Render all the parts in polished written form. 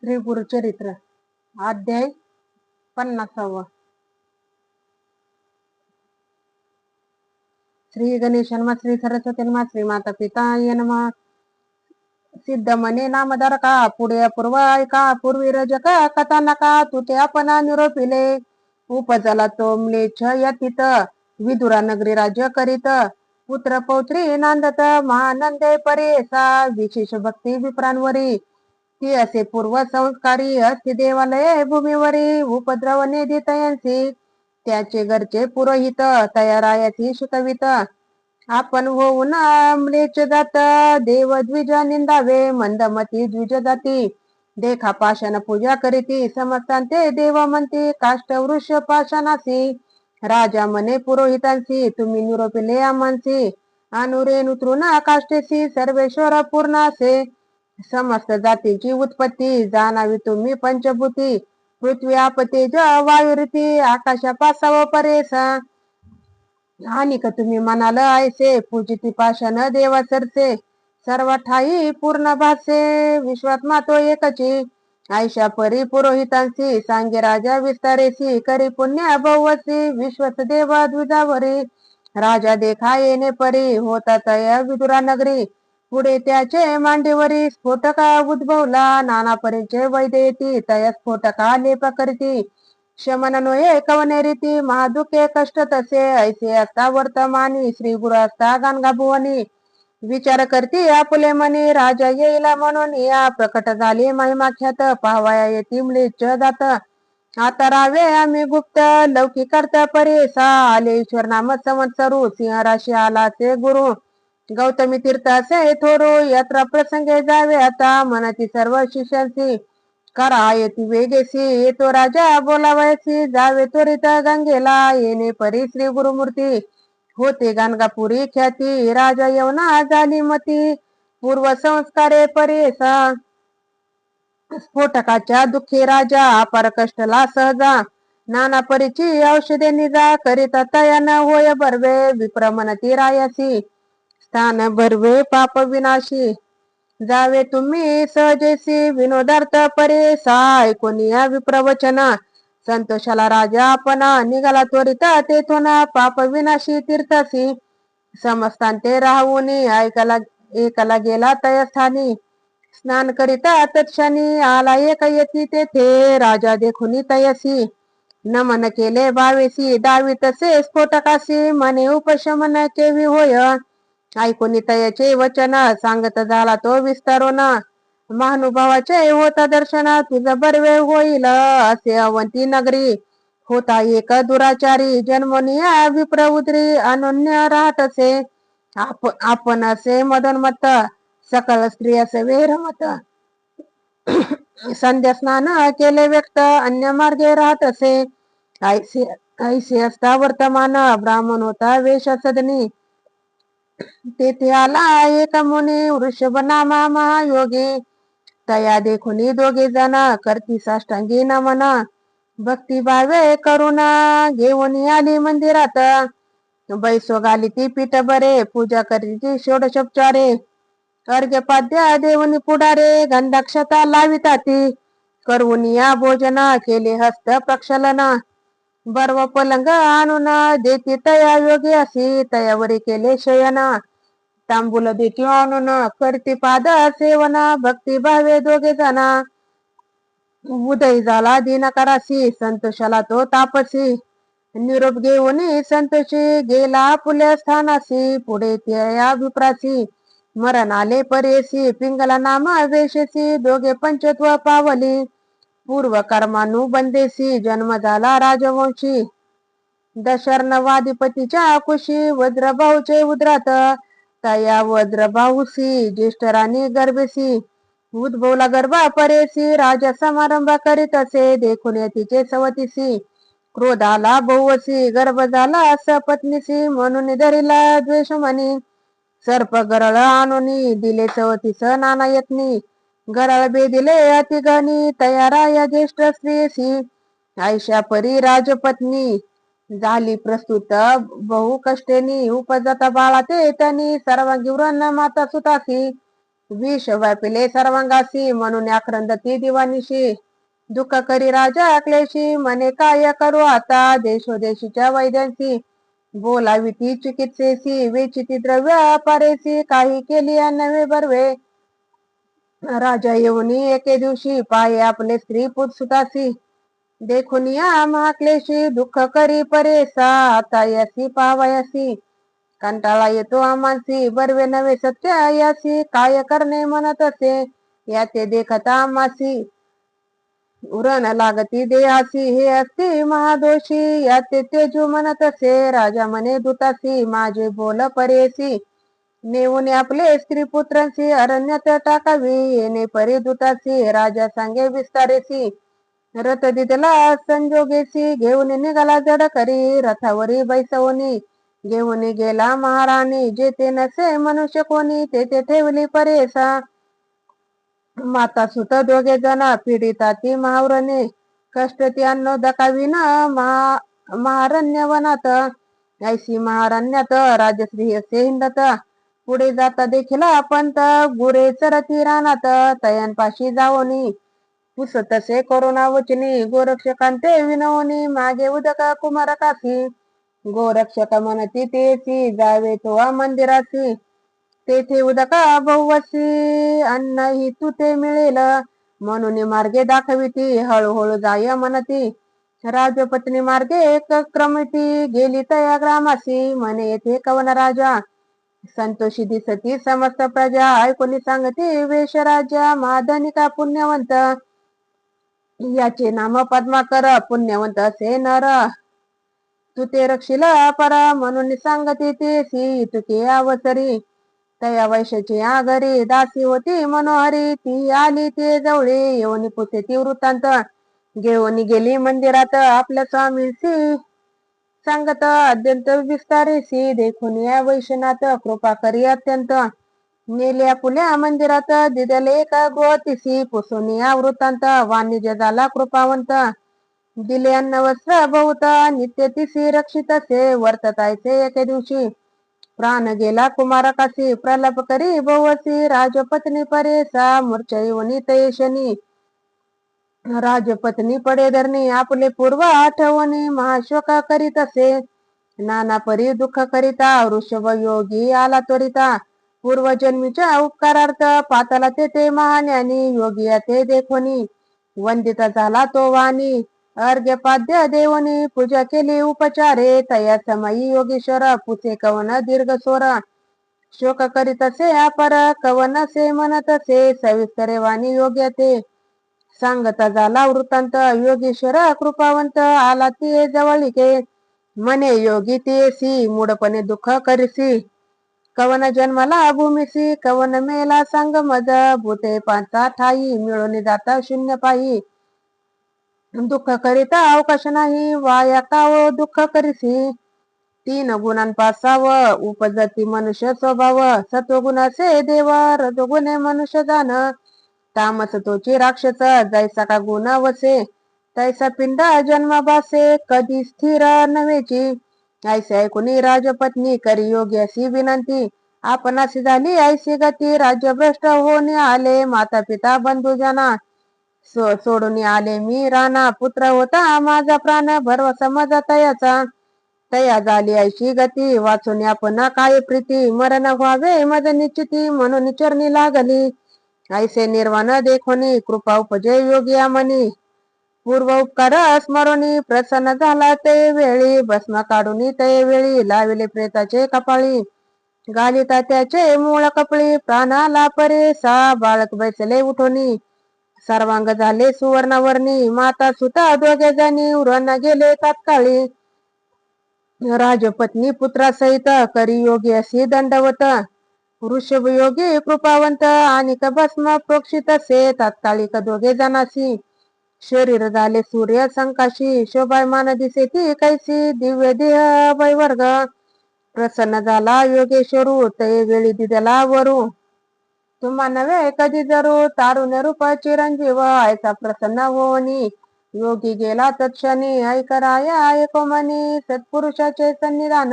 श्री गुरुचरित्र अध्याय 50. श्री गणेशन्मा श्री सरस्वतीन्मा श्री माता पिता नमः. सिद्ध मने नामदार का पुढे पूर्व ऐका पूर्वी रजक कथा नका तुटे आपण निरोपिले उपजला तो म्लेच्छ यतीत विदुरा नगरी राज्य करीत पुत्र पौत्री नांदत महानंदे परेसा विशेष भक्ती विप्रांवरी ती असे पूर्व संस्कारी असते देवालये भूमीवरी उपद्रव नेदितयांसी त्याचे घरचे पुरोहित तयारायाची शिकवित आपण होऊन म्लेच्छ जात देव द्विज निंदावे मंदमती द्विज जाती देखा पाषाण पूजा करीती समस्तांते देव म्हणती काष्ट वृक्ष पाषाणासी राजा मने पुरोहितांसी तुम्ही निरोपिले आमांसी अनुरेण उतरून काष्टेसी सर्वेश्वर पूर्णासे समस्त जातीची उत्पत्ती जाणावी तुम्ही पंचभूती पृथ्वी आपतेज वायुरीती आकाशा पासाव परेस आणि का तुम्ही म्हणाल ऐसे पूजिती पाषाण देवा सरसे सर्व ठाई पूर्ण भासे विश्वात्मा तो एकची ऐशा परी पुरोहितांसी सांगे राजा विस्तारेसी करी पुण्य बहुवसी विश्वस देव द्विजावरी राजा देखा येणे परी होता तया विदुरा नगरी पुढे त्याचे मांडीवरी स्फोटका उद्भवला नाना परीचे वैदेती तया स्फोटका लेप करीती शमन नोये कवने रीती महादुखे कष्ट तसे ऐसे असता वर्तमानी श्री गुरु असता गाणगा भुवनी विचार करती आपुले मनी राजा येईला म्हणून या प्रकट झाली महिमा ख्यात पाहावया येती म्लेच्छ जात आता रावे आम्ही गुप्त लौकिक करत परेसा आले ईश्वर नाम संवत्सरू सिंह राशी आला ते गुरु गौतमी तीर्थ असे थोरू यात्रा प्रसंगे जावे आता म्हणती सर्व शिष्यांची करा येती वेगेसी येतो राजा बोलावयासी जावे त्वरित गंगेला येणे परी श्री गुरुमूर्ती होते गाणगापुरी ख्याती राजा येवना झाली मती पूर्व संस्कारे परेसा स्फोटकाच्या दुःखी राजा अपार कष्टला सहजा नाना परीची औषधे निजा करीत तयान होय बर्वे विप्रमनती रायासी स्थान भरवे पाप विनाशी जावे तुम्ही सहजेसी विनोदार्थ परेसा ऐकून या विप्रवचन संतोषाला राजा आपण निघाला त्वरित तेथून पाप विनाशी तीर्थासी समस्तांते राहून ऐकाला एकाला गेला तयस्थानी स्नान करिता तत्क्षणी आला एक येती तेथे राजा देखुनी तयसी नमन केले भावेसी दावी तसे स्फोटकासी मने उपशमन केवी होय ऐकून तयाचे वचन सांगत झाला तो विस्तारोन महानुभावाचे होता दर्शन तुझ बर्वे होईल असे अवंती नगरी होता एक दुराचारी जन्मनिया विप्र उदरी अनन्य राहतसे आपण असे मदनमत सकल स्त्री असे वेरमत संध्या स्नान केले व्यक्त अन्य मार्गे राहत असे ऐसे ऐसे असता वर्तमान ब्राह्मण होता वेश सदनी तेथे आला एक मुनी वृषभ नामा महायोगी तया देखुनी दोघे जण करती साष्टांगी नमन भक्ती भावे करुणा घेऊन आली मंदिरात बैसो घाली ती पीठ बरे पूजा करीती षोडशोपचारे अर्घ्यपाद्य देवनी पुढारे गंधाक्षता लाविता ती करून या भोजन केले हस्त प्रक्षालन बर्व पलंग आणून देती तया योगी असी तयावरी केले शयन तांबूल देती आणून करती पाद सेवन भक्ती भावे दोघे जण उदय झाला दिनकरासी संतोषाला तो तापसी निरोप घेऊन संतोषी गेला पुल्या स्थानासी पुढे त्या विप्रासी मरण आले परेसी पिंगला नाम वेशसी दोघे पंचत्व पावली पूर्व कर्मानुबंधेसी जन्म झाला राजवंशी दशर्णवाधिपतीच्या कुशी वज्रभाऊचे उद्रात तया वज्रभाऊसी ज्येष्ठ राणी गर्भेसी उद्भवला गर्भा परेसी राजा समारंभ करीत असे देखून तिचे सवतीसी क्रोध आला बहुवसी गर्भ झाला सपत्नीसी म्हणून धरिला द्वेष म्हणी सर्प गरळ आणून दिले सवतीस नाना यत्नी गरळ बेदिले अतिगणी तयारा या ज्येष्ठ स्त्रीसी आयशा परी राजपत्नी झाली प्रस्तुत बहु कष्टेनी उपजता बाळा ते त्यांनी सर्वांगी वृन्न माता सुतासी विष व्यापिले सर्वांगासी म्हणून आक्रंदती दिवानिशी दुःख करी राजा क्लेशी म्हणे काय करू आता देशोदेशीच्या वैद्यांशी बोलावी ती चिकित्सेसी वेचिती द्रव्य पारेसी काही केली नवे बर्वे राजा येऊनी एके दिवशी पाये आपले स्त्री पुत सुतासी देखून या महाक्लेशी दुःख करी परेसा आता यासी पाहावयासी कंटाळा येतो आमासी बर्वे नवे सत्य यासी काय करणे म्हणत असे या ते देखता आमासी उरण लागती देहासी हे असती महादोषी या ते तेजू म्हणत असे राजा म्हणे दुतासी माझे बोल परेसी नेऊन आपले स्त्री पुत्रांशी अरण्यात टाकावी येणे परी दुतासी राजा सांगे विस्तारेसी रथ दिदला संजोगेसी घेऊन निघाला जड करी रथावरी बैसवणी घेऊन गेला महाराणी जेथे नसे मनुष्य कोणी तेथे ठेवली परेसा माता सुत दोघे जण पीडिता ती महावरणे कष्ट ती अन्न दकाविन महारण्य वनात ऐशी महारण्यात राजश्री असे हिंडत पुढे जाता देखील पंत गुरे चरती रानात तयांपाशी जावोनी पुसतसे करुणा वचनी गोरक्षकांते विनवणी मागे उदक कुमारकासी गोरक्षक म्हणती तेची जावे तो मंदिरासी तेथे उदका बहुवसी अन्न ही तुते मिळेल म्हणून मार्गे दाखविती हळूहळू जाय म्हणती राजपत्नी मार्गे एक क्रमिती गेली तया ग्रामासी म्हणे येथे कवन राजा संतोषी दिसती समस्त प्रजा ऐकोनी सांगती वेश राजा महाधनिका पुण्यवंत याचे नाम पद्माकर पुण्यवंत असे नर तू ते रक्षिल परा म्हणून सांगती तेसी तुके अवसरी तया वैश्याची आगरी दासी होती मनोहरी ती आली ते जवळे येऊन पुते ती वृत्तांत घेऊन गेली मंदिरात आपल्या स्वामींशी सांगत अत्यंत विस्तारेसी देखून या वैष्णनाथ कृपा करी अत्यंत नेल्या पुल्या मंदिरात दिदले एका गृहतीसी पुसून या वृत्तांत वाणिज्य झाला कृपावंत दिले अन्न वस्त्र बहुत नित्य तिसी रक्षित असे वर्ततायचे एके दिवशी प्राण गेला कुमारकासी प्रलाप करी बहुवसी राजपत्नी परेसा मूर्छा येऊनी तयशनी राजपत्नी पडे धरणी आपले पूर्व आठवणी महाशोक करीत असे नाना परी दुःख करिता वृषभ योगी आला त्वरिता पूर्वजन्मीच्या उपकारार्थ पाताला तेथे महाज्ञानी योगी ते देखोनी वंदित झाला तो वाणी अर्घ्यपाद्य देवनी पूजा केली उपचारे तया समयी योगेश्वर पुसे कवन दीर्घ सोर शोक करीत असे अपर कवन से म्हणत असे सविस्तरे वाणी योग्य ते सांगता झाला वृत्तांत योगेश्वर कृपावंत आला ती जवळिके म्हणे योगी तेसी मूढपणे दुःख करिसी कवन जन्मला भूमिसी कवन मेला सांग मज भूते पांचा ठाई मिळून जाता शून्य पायी दुःख करिता अवकाश नाही वाया काव दुःख करिसी तीन गुणांपासाव उपजती मनुष्य स्वभाव सत्वगुणाचे देव रजोगुणे मनुष्य जाण तामस तोची राक्षस जैसा का गुण वसे तैसा पिंड जन्माबासे कधी स्थिर नव्हेची ऐसे ऐकुनी राजपत्नी करी योगी अशी विनंती आपणाशी झाली ऐशी गती राज्यभ्रष्ट होणे आले माता पिता बंधुजना सोडून आले मी राणा पुत्र होता माझा प्राण भरवसा माझा तयाचा तया झाली ऐशी गती वाचून आपण काय प्रीती मरण व्हावे मज निश्चिती म्हणून चरणी लागली ऐसे निर्वाण देखोनी कृपा उपजे योगी मनी पूर्व उपकार स्मरणी प्रसन्न झाला ते वेळी भस्म काढून ते वेळी लाविले प्रेताचे कपाळी घालिता त्याचे मूळ कपळी प्राणाला परेसा बाळक बैसले उठोनी सर्वांग झाले सुवर्णवर्णी माता सुता दोघे जणी उरण गेले तात्काळी राजपत्नी पुत्रासहित करी योगी अशी दंडवत वृषभ योगी कृपावंत आणि भस्म प्रोक्षित असे तात्कालिक दोघे जणासी शरीर झाले सूर्य संकाशी शोभायमान दिसे ती कैसी दिव्य देह वैवर्ग प्रसन्न झाला योगेश्वरू ते वेळी दिदला वरू तुम्हा नव्हे कधी जरू तारुण्य रूप चिरंजीव ऐसा प्रसन्न होनी योगी गेला तत्क्षणी ऐकराया ऐकोमनी सत्पुरुषाचे सन्निधान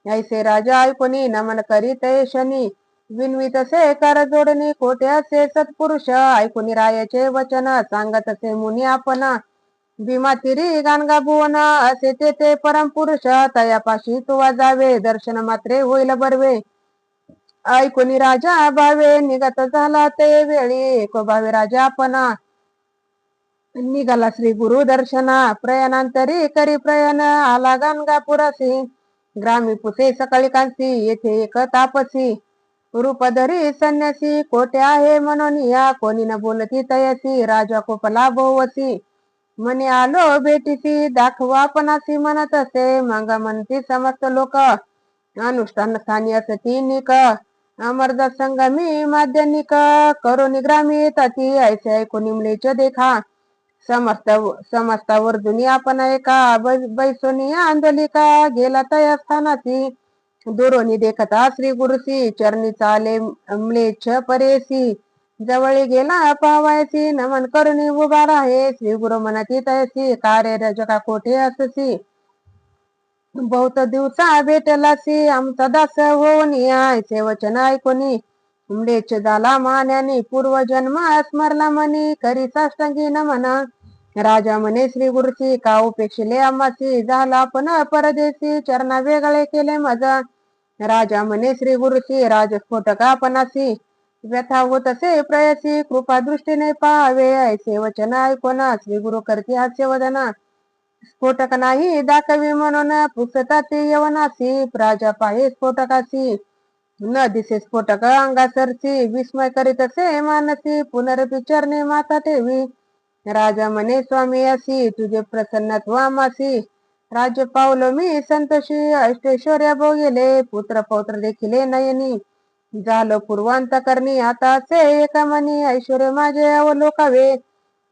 ऐसे राजा ऐकोनी नमन करीत शनी विनवी तसे कर जोडणी कोठे असे सत्पुरुष ऐकून रायाचे वचन सांगत असे मुनी आपण भीमा तिरी गाणगा भुवन असे तेथे परमपुरुष तयापाशी तुवा जावे दर्शन मात्रे होईल बरवे ऐकून राजा भावे निघत झाला ते वेळी एको भावे राजा आपण निघाला श्री गुरु दर्शना प्रयाणांतरी करी प्रयाण आला गाणगापुरासी ग्रामी पुसे सकाळी कांसी येथे एक तापसी रूपधरी संन्यासी कोठे आहे म्हणून या कोणी न बोलती तयसी राजा कोपला बहुवसी म्हणे आलो भेटीसी दाखवा आपणासी म्हणत असे मग म्हणती समस्त लोक अनुष्ठान स्थानी असती निक अमरदास संगमी माध्यनिक करो निग्रामी येताती ऐसे ऐकून निमलेच देखा समस्तावर दुनिया आपण एका बैसोनी आंदोलिका गेला तया स्थानाची दुरोनी देखता श्री गुरुसी चरणी चाले म्लेच्छ परेसी जवळी गेला पावायसी नमन करुणी उभा राहे श्री गुरु म्हणती तयसी कार्य रजका कोठे अससी बहुत दिवसा भेटलासी आमचा दास होऊन यायचे वचन ऐकोनी म्लेच्छ झाला मान्यानी पूर्वजन्म स्मरला मनी करी साष्टांगी नमन राजा म्हणे श्री गुरुसी का उपेक्षिले आम्हासी झाला आपण परदेशी चरणा वेगळे केले मजा राजा म्हणे श्री गुरुसी राजस्फोटक आपणासी व्यथा होत असे प्रयसी कृपा दृष्टीने पाहावे ऐसे वचन ऐकोना श्री गुरु करती हास्य वदना स्फोटक नाही दाखवी म्हणून पुसताती यवनासी राजा पाहे स्फोटकासी न दिसे स्फोटक अंगासरसी विस्मय करीत असे मानसी पुनर्विचरणे माता ठेवी राजा म्हणे स्वामी असी तुझे प्रसन्नत्व आमासी राज्य पावलो मी संतोषी अष्टेश्वर्या भोगेले पुत्र पौत्र देखिले नयनी झालो पूर्वांत करणी आता असे एका मनी ऐश्वर्य माझे अवलोकावे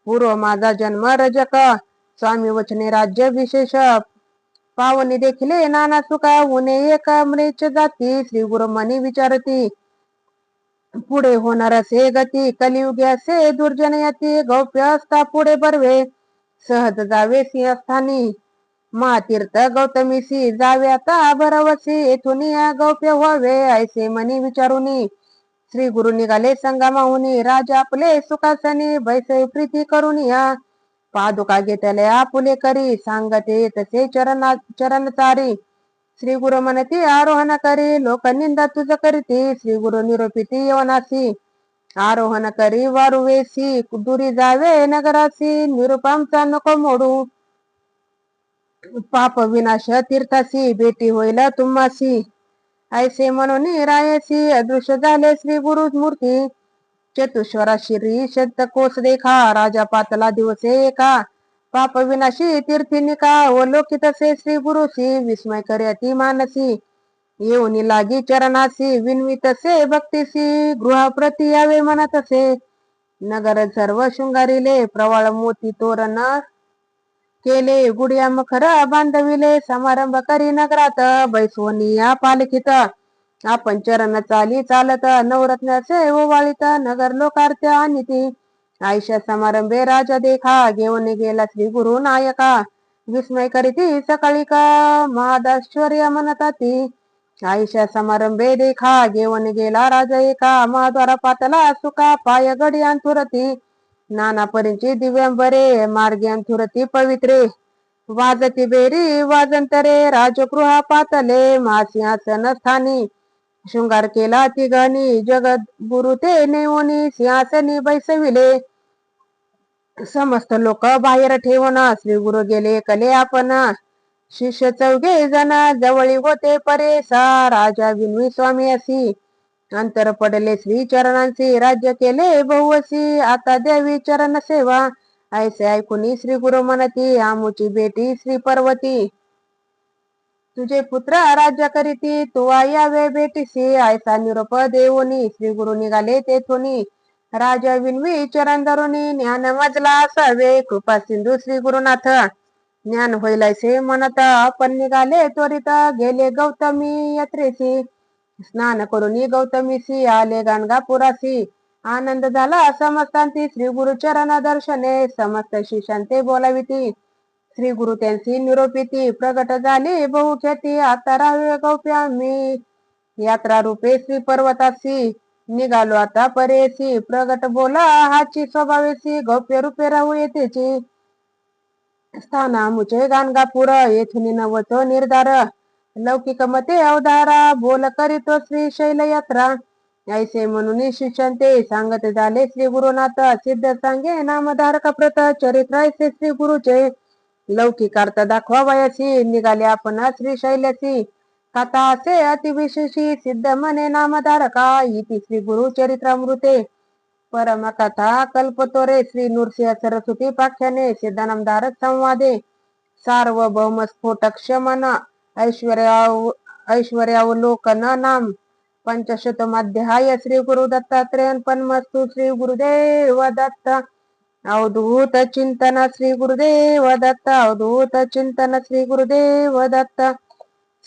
पूर्व माझा जन्म रजक स्वामी वचने राज्य विशेष पावनी देखिले नाना सुका उने एक म्लेच्छ जाती श्री गुरु मनी विचारती पुढे होणार असे गती कलियुगी असे दुर्जन यती गौप्य असता पुढे बर्वे सहज जावे सिंहस्थानी महातीर्थ गौतमीसी जावे आता भरवसी येथून गौप्य व्हावे ऐसे मनी विचारुनी श्री गुरु निघाले संगमाहुनी राजा आपले सुखासनी बैसई प्रीती करून या पादुका घेतले आपुले करी सांगते तसे चरण चारी श्री गुरु म्हणती आरोहण करी लोक निंदा तुझ करीती श्री गुरु निरोपिती यवनासी आरोहण करी वारुवेसी दुरी जावे नगरासी निरुपांचा नको मोडू पाप विनाश तीर्थासी भेटी होईल तुम्हासी ऐसे म्हणून रायसी अदृश्य झाले श्री गुरु मूर्ती चतुश्वरा श्री शतकोस देखा राजा पातला दिवसे एका पाप विनाशी तीर्थीनिका व लोकित से श्री गुरुसी विस्मय करती मानसी येऊनी लागी चरणासी विनवित से भक्तीसी गृहाप्रती यावे म्हणत असे नगर सर्व शृंगारिले प्रवाळ मोती तोरण केले गुडिया मखर बांधविले समारंभ करी नगरात बैसवनिया पालखीत आपण चरण चाली चालत नवरत्नाचे ओवाळीत नगर लोकार्थ आणि ती आयशा समारंभे राजा देखा घेऊन गेला श्री गुरु नायका विस्मय करीती सकाळी का महादाश्वर्य म्हणता ती आयशा समारंभे देखा घेऊन गेला राजा एका महाद्वारा पातला सुका पाय गडी अंथुरती नाना परीची दिव्यांबरे मार्गी अंथुरती पवित्रे वाजती बेरी वाजंतरे राजगृहा पातले महासिंहासन स्थानी शृंगार केला तिघांनी जगद गुरु ते नेऊनी सिंहासनी बैसविले समस्त लोक बाहेर ठेवून श्री गुरु गेले कले आपण शिष्य चौघे जण जवळी होते परेसा राजा विनवी स्वामी असी अंतर पडले श्री चरणांची राज्य केले बहुवसी आता देवी चरण सेवा ऐसे ऐकून श्री गुरु म्हणती आमुची बेटी श्री पार्वती तुझे पुत्र राज्य करीती तू यावे भेटीसी ऐसा निरोप देऊनी श्री गुरु निघाले तेथुनी राजा विनवी चरण धरुनी ज्ञान मजला असावे कृपा सिंधू श्री गुरुनाथ ज्ञान होईल ऐसे म्हणत आपण निघाले त्वरित गेले गौतमी यात्रेसी स्नान करून गौतमीसी आले गाणगापुरासी आनंद झाला समस्तांती श्री गुरु चरण दर्शने समस्त शिष्यांते बोलाविती श्री गुरु त्यांची निरोपिती प्रगट झाली बहुख्याती आता राहावे गौप्या मी यात्रा रूपे श्री पर्वतासी निघालो आता परेसी प्रगट बोला हाची स्वभावेसी गौप्य रूपे राहू येतेची स्थाना मुचे गाणगापूर येथून नवतो निर्धार लौकिक मते अवधारा बोल करीतो श्री शैल यात्रा ऐसे म्हणून शिष्यंते सांगत झाले श्री गुरुनाथ सिद्ध सांगे नामधारक प्रत चरित्र ऐसे श्री गुरुचे लौकिकार्थ दाखवावयासी निघाले आपण श्री शैल्यासी कथा असे अतिविशेषी सिद्ध मने नामधारका इति श्री गुरु चरित्रामृते परम कथा कल्पतोरे श्री नृसिंह सरस्वती पाख्याने सिद्धानामधारक संवादे सार्वभौम स्फोटक शमन ऐश्वर्यावलोकन नाम पंचशतमाध्याय श्री गुरु दत्तात्रेय पन्मस्तु श्री गुरुदेव दत्त अवधूत चिंतन श्री गुरुदेव दत्त अवधूत चिंतन श्री गुरुदेव दत्त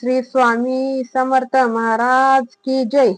श्री स्वामी समर्थ महाराज की जय।